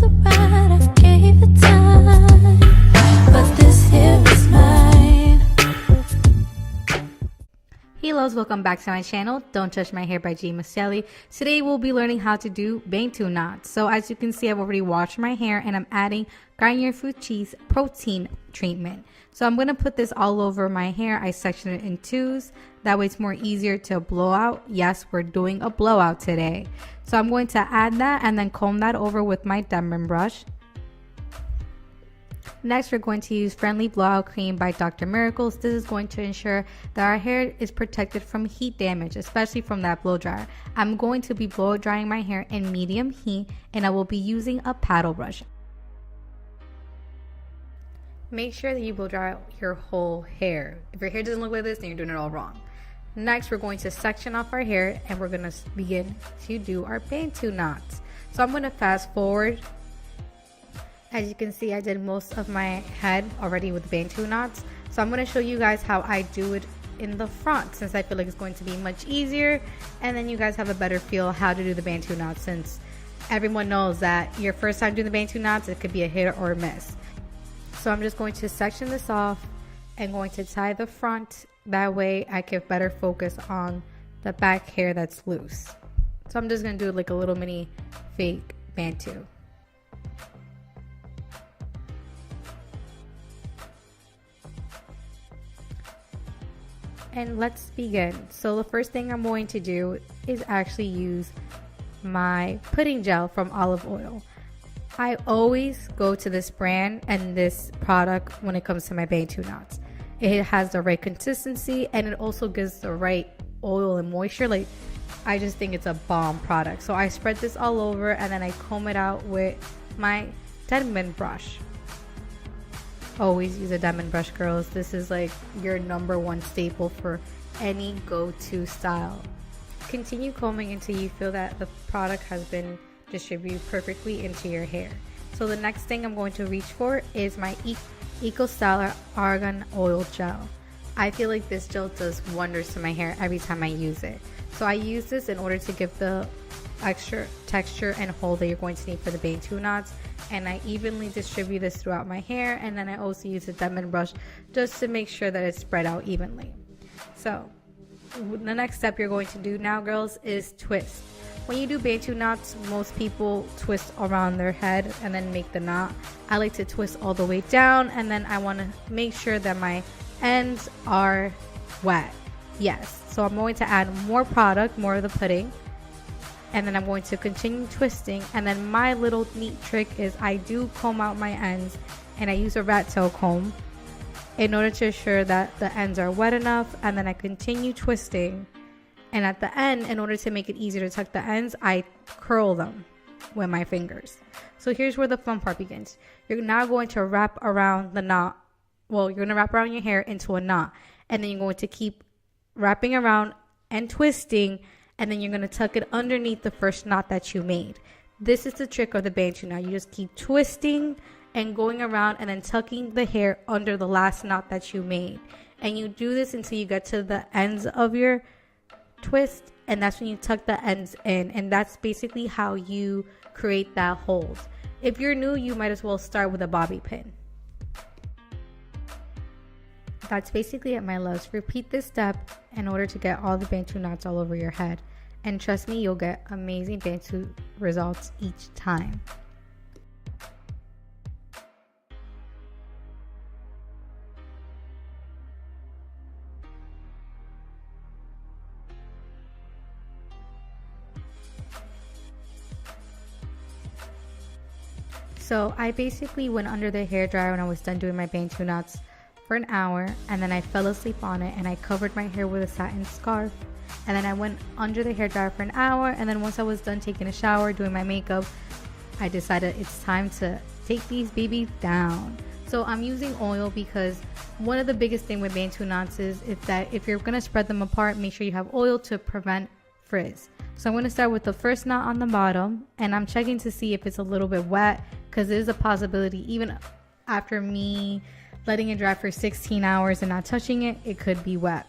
the ride, I gave it time, but this here is mine. Hey loves, welcome back to my channel. Don't Touch My Hair by G.Massielle. Today we'll be learning how to do Bantu knots. So as you can see, I've already washed my hair and I'm adding Garnier Fruit Cheese protein treatment. So I'm going to put this all over my hair. I section it in twos. That way it's more easier to blow out. Yes, we're doing a blowout today. So I'm going to add that and then comb that over with my Denman brush. Next, we're going to use Friendly Blowout Cream by Dr. Miracles. This is going to ensure that our hair is protected from heat damage, especially from that blow dryer. I'm going to be blow drying my hair in medium heat and I will be using a paddle brush. Make sure that you blow dry out your whole hair. If your hair doesn't look like this, then you're doing it all wrong. Next, we're going to section off our hair and we're going to begin to do our Bantu knots. So I'm going to fast forward. As you can see, I did most of my head already with Bantu knots. So I'm going to show you guys how I do it in the front, since I feel like it's going to be much easier. And then you guys have a better feel how to do the Bantu knots, since everyone knows that your first time doing the Bantu knots, it could be a hit or a miss. So I'm just going to section this off and going to tie the front. That way I can better focus on the back hair that's loose. So I'm just going to do like a little mini fake Bantu. And let's begin. So the first thing I'm going to do is actually use my pudding gel from Olive Oil. I always go to this brand and this product when it comes to my Bantu knots. It has the right consistency and it also gives the right oil and moisture. Like, I just think it's a bomb product. So I spread this all over and then I comb it out with my Denman brush. Always use a Denman brush, girls. This is like your #1 staple for any go-to style. Continue combing until you feel that the product has been distributed perfectly into your hair. So the next thing I'm going to reach for is my Eco Styler Argan Oil Gel. I feel like this gel does wonders to my hair every time I use it. So I use this in order to give the extra texture and hold that you're going to need for the Bantu knots, and I evenly distribute this throughout my hair, and then I also use a Denman brush just to make sure that it's spread out evenly. So the next step you're going to do now, girls, is twist. When you do Bantu knots, most people twist around their head and then make the knot. I like to twist all the way down, and then I want to make sure that my ends are wet. Yes, so I'm going to add more product, more of the pudding, and then I'm going to continue twisting. And then my little neat trick is I do comb out my ends and I use a rat tail comb in order to ensure that the ends are wet enough, and then I continue twisting. And at the end, in order to make it easier to tuck the ends, I curl them with my fingers. So here's where the fun part begins. You're now going to wrap around the knot. Well, you're going to wrap around your hair into a knot, and then you're going to keep wrapping around and twisting, and then you're going to tuck it underneath the first knot that you made. This is the trick of the Bantu knot. You just keep twisting and going around and then tucking the hair under the last knot that you made. And you do this until you get to the ends of your twist, and that's when you tuck the ends in, and that's basically how you create that hold. If you're new, you might as well start with a bobby pin. That's basically it, my loves. Repeat this step in order to get all the Bantu knots all over your head, and trust me, you'll get amazing Bantu results each time. So I basically went under the hairdryer when I was done doing my Bantu knots for an hour, and then I fell asleep on it and I covered my hair with a satin scarf, and then I went under the hairdryer for an hour, and then once I was done taking a shower, doing my makeup, I decided it's time to take these babies down. So I'm using oil because one of the biggest thing with Bantu knots is that if you're going to spread them apart, make sure you have oil to prevent frizz. So I'm going to start with the first knot on the bottom, and I'm checking to see if it's a little bit wet, because there's a possibility even after me letting it dry for 16 hours and not touching it, it could be wet.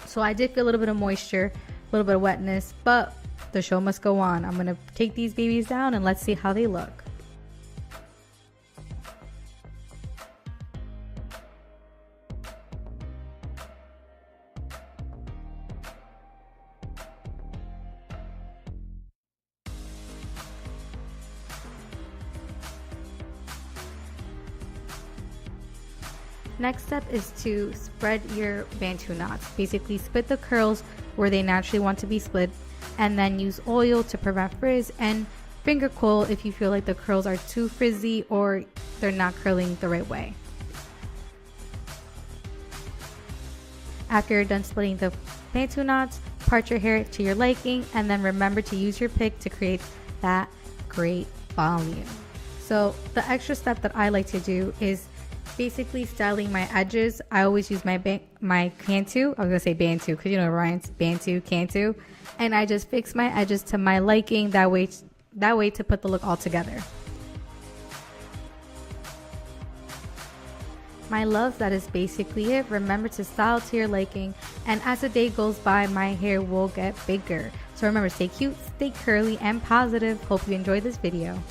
So I did feel a little bit of moisture, a little bit of wetness, but the show must go on. I'm going to take these babies down and let's see how they look. Next step is to spread your Bantu knots. Basically split the curls where they naturally want to be split, and then use oil to prevent frizz, and finger coil if you feel like the curls are too frizzy or they're not curling the right way. After you're done splitting the Bantu knots, part your hair to your liking, and then remember to use your pick to create that great volume. So the extra step that I like to do is basically styling my edges. I always use my Cantu. I was gonna say Bantu because you know it rhymes. Bantu, Cantu, and I just fix my edges to my liking. That way to put the look all together. My loves, that is basically it. Remember to style to your liking, and as the day goes by, my hair will get bigger. So remember, stay cute, stay curly, and positive. Hope you enjoyed this video.